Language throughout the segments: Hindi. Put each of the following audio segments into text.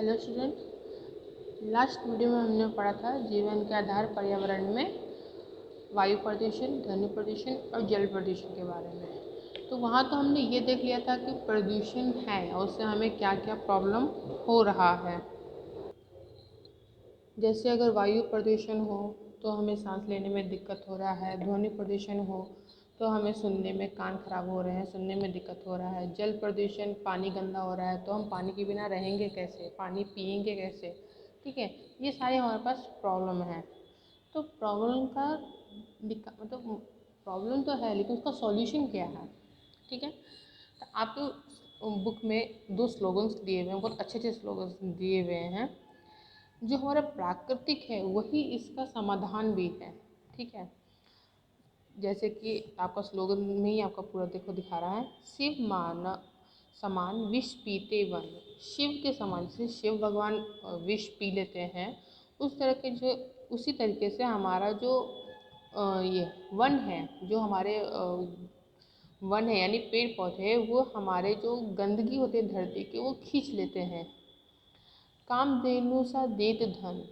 हेलो स्टूडेंट, लास्ट वीडियो में हमने पढ़ा था जीवन के आधार पर्यावरण में वायु प्रदूषण, ध्वनि प्रदूषण और जल प्रदूषण के बारे में। तो वहाँ तो हमने ये देख लिया था कि प्रदूषण है और उससे हमें क्या क्या प्रॉब्लम हो रहा है। जैसे अगर वायु प्रदूषण हो तो हमें सांस लेने में दिक्कत हो रहा है, ध्वनि प्रदूषण हो तो हमें सुनने में कान खराब हो रहे हैं, सुनने में दिक्कत हो रहा है, जल प्रदूषण पानी गंदा हो रहा है तो हम पानी के बिना रहेंगे कैसे, पानी पिएंगे कैसे। ठीक है, ये सारे हमारे पास प्रॉब्लम है। तो प्रॉब्लम का मतलब प्रॉब्लम तो है लेकिन उसका सॉल्यूशन क्या है। ठीक है, तो आपके बुक में 2 स्लोगन्स दिए हुए हैं, बहुत अच्छे अच्छे स्लोगन्स दिए हुए हैं। जो हमारा प्राकृतिक है वही इसका समाधान भी है। ठीक है, जैसे कि आपका स्लोगन में ही आपका पूरा देखो दिखा रहा है, शिव मान समान विष पीते वन। शिव के समान, जैसे शिव भगवान विष पी लेते हैं उस तरह के जो उसी तरीके से हमारा जो ये वन है, जो हमारे वन है यानी पेड़ पौधे, वो हमारे जो गंदगी होती है धरती के वो खींच लेते हैं। कामधेनु सा देत धन,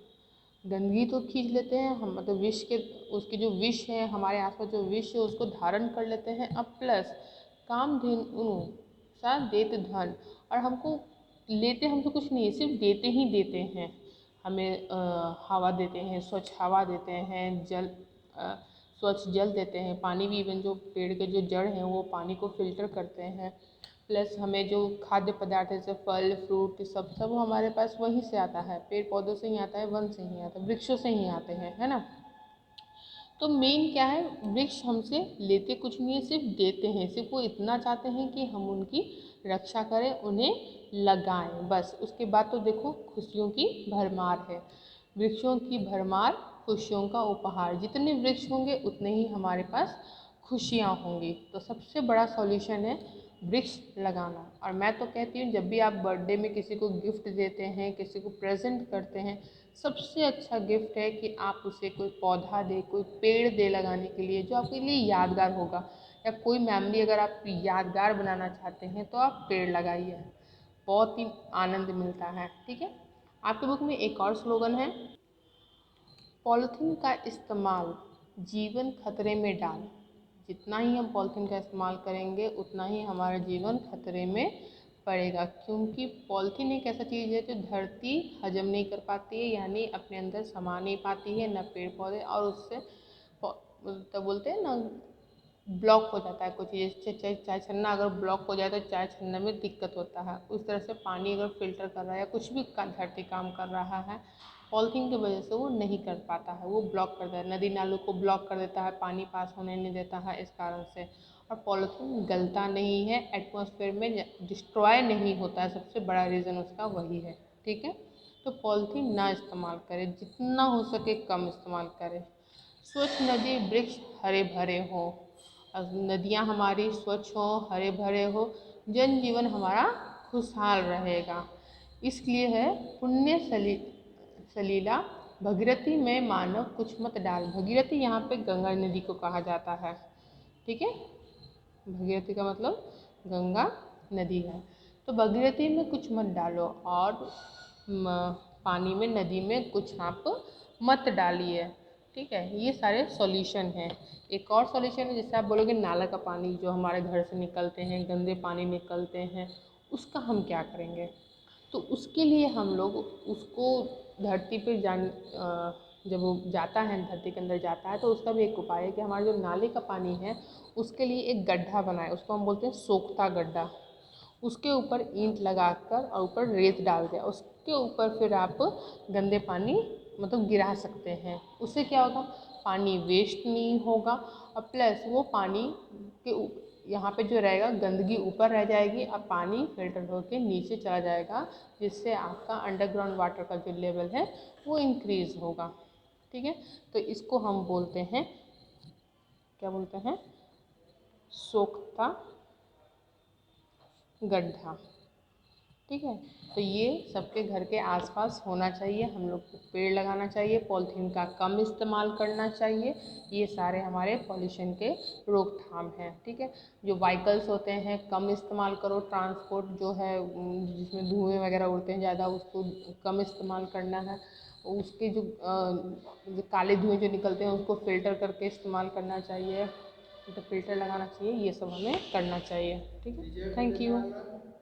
गंदगी तो खींच लेते हैं हम, मतलब विष के उसके जो विष है हमारे आसपास जो विष है उसको धारण कर लेते हैं। अब प्लस कामधेनु सा देत धन, और हमको लेते हमसे कुछ नहीं है, सिर्फ देते ही देते हैं। हमें हवा देते हैं, स्वच्छ हवा देते हैं, जल स्वच्छ जल देते हैं, पानी भी, इवन जो पेड़ के जो जड़ हैं वो पानी को फिल्टर करते हैं। प्लस हमें जो खाद्य पदार्थ है जैसे फल फ्रूट सब हमारे पास वहीं से आता है, पेड़ पौधों से ही आता है, वन से ही आता है, वृक्षों से ही आते हैं, है ना। तो मेन क्या है, वृक्ष हमसे लेते कुछ नहीं है, सिर्फ देते हैं। सिर्फ वो इतना चाहते हैं कि हम उनकी रक्षा करें, उन्हें लगाएं, बस। उसके बाद तो देखो खुशियों की भरमार है, वृक्षों की भरमार, खुशियों का उपहार। जितने वृक्ष होंगे उतने ही हमारे पास खुशियाँ होंगी। तो सबसे बड़ा सॉल्यूशन है वृक्ष लगाना। और मैं तो कहती हूँ जब भी आप बर्थडे में किसी को गिफ्ट देते हैं, किसी को प्रेजेंट करते हैं, सबसे अच्छा गिफ्ट है कि आप उसे कोई पौधा दे, कोई पेड़ दे लगाने के लिए, जो आपके लिए यादगार होगा। या कोई मेमोरी अगर आप यादगार बनाना चाहते हैं तो आप पेड़ लगाइए, बहुत ही आनंद मिलता है। ठीक है, आपके बुक में एक और स्लोगन है, पॉलीथीन का इस्तेमाल जीवन खतरे में डाल। जितना ही हम पॉलीथीन का इस्तेमाल करेंगे उतना ही हमारा जीवन खतरे में पड़ेगा, क्योंकि पॉलीथीन एक ऐसा चीज़ है जो धरती हजम नहीं कर पाती है, यानी अपने अंदर समा नहीं पाती है, न पेड़ पौधे, और उससे तो बोलते हैं ना, ब्लॉक हो जाता है कुछ चीज़। चाय छन्ना अगर ब्लॉक हो जाए तो चाय छन्ने में दिक्कत होता है। उस तरह से पानी अगर फिल्टर कर रहा है या कुछ भी धरती काम कर रहा है, पॉलीथीन की वजह से वो नहीं कर पाता है, वो ब्लॉक कर देता है, नदी नालों को ब्लॉक कर देता है, पानी पास होने नहीं देता है इस कारण से। और पॉलीथीन गलता नहीं है, एटमॉस्फेयर में डिस्ट्रॉय नहीं होता है, सबसे बड़ा रीज़न उसका वही है। ठीक है, तो पॉलीथीन ना इस्तेमाल करें, जितना हो सके कम इस्तेमाल करें। स्वच्छ नदी वृक्ष हरे भरे हों, नदियाँ हमारी स्वच्छ हो, हरे भरे हो, जन जीवन हमारा खुशहाल रहेगा। इसलिए है पुण्य सलीला भगीरथी में मानव कुछ मत डाल। भगीरथी यहाँ पे गंगा नदी को कहा जाता है। ठीक है, भगीरथी का मतलब गंगा नदी है। तो भगीरथी में कुछ मत डालो और पानी में, नदी में कुछ आप मत डालिए। ठीक है, ये सारे सॉल्यूशन हैं। एक और सॉल्यूशन है, जैसे आप बोलोगे नाला का पानी जो हमारे घर से निकलते हैं, गंदे पानी निकलते हैं, उसका हम क्या करेंगे। तो उसके लिए हम लोग उसको धरती पे जब वो जाता है, धरती के अंदर जाता है, तो उसका भी एक उपाय है कि हमारे जो नाले का पानी है उसके लिए एक गड्ढा बनाए, उसको हम बोलते हैं सोख्ता गड्ढा। उसके ऊपर ईंट लगाकर और ऊपर रेत डाल दिया, उसके ऊपर फिर आप गंदे पानी मतलब गिरा सकते हैं। उससे क्या होगा, पानी वेस्ट नहीं होगा, और प्लस वो पानी के यहाँ पे जो रहेगा गंदगी ऊपर रह जाएगी और पानी फिल्टर होकर नीचे चला जाएगा, जिससे आपका अंडरग्राउंड वाटर का जो लेवल है वो इंक्रीज़ होगा। ठीक है, तो इसको हम बोलते हैं, क्या बोलते हैं, सोख्ता गड्ढा। ठीक है। तो ये सबके घर के आसपास होना चाहिए। हम लोग को पेड़ लगाना चाहिए, पॉलीथीन का कम इस्तेमाल करना चाहिए। ये सारे हमारे पॉल्यूशन के रोकथाम हैं, ठीक है। जो व्हीकल्स होते हैं कम इस्तेमाल करो, ट्रांसपोर्ट जो है जिसमें धुएँ वगैरह उड़ते हैं ज़्यादा, उसको कम इस्तेमाल करना है। उसके जो काले धुएँ जो निकलते हैं उसको फ़िल्टर करके इस्तेमाल करना चाहिए, तो फ़िल्टर लगाना चाहिए। ये सब हमें करना चाहिए, ठीक है। Thank you.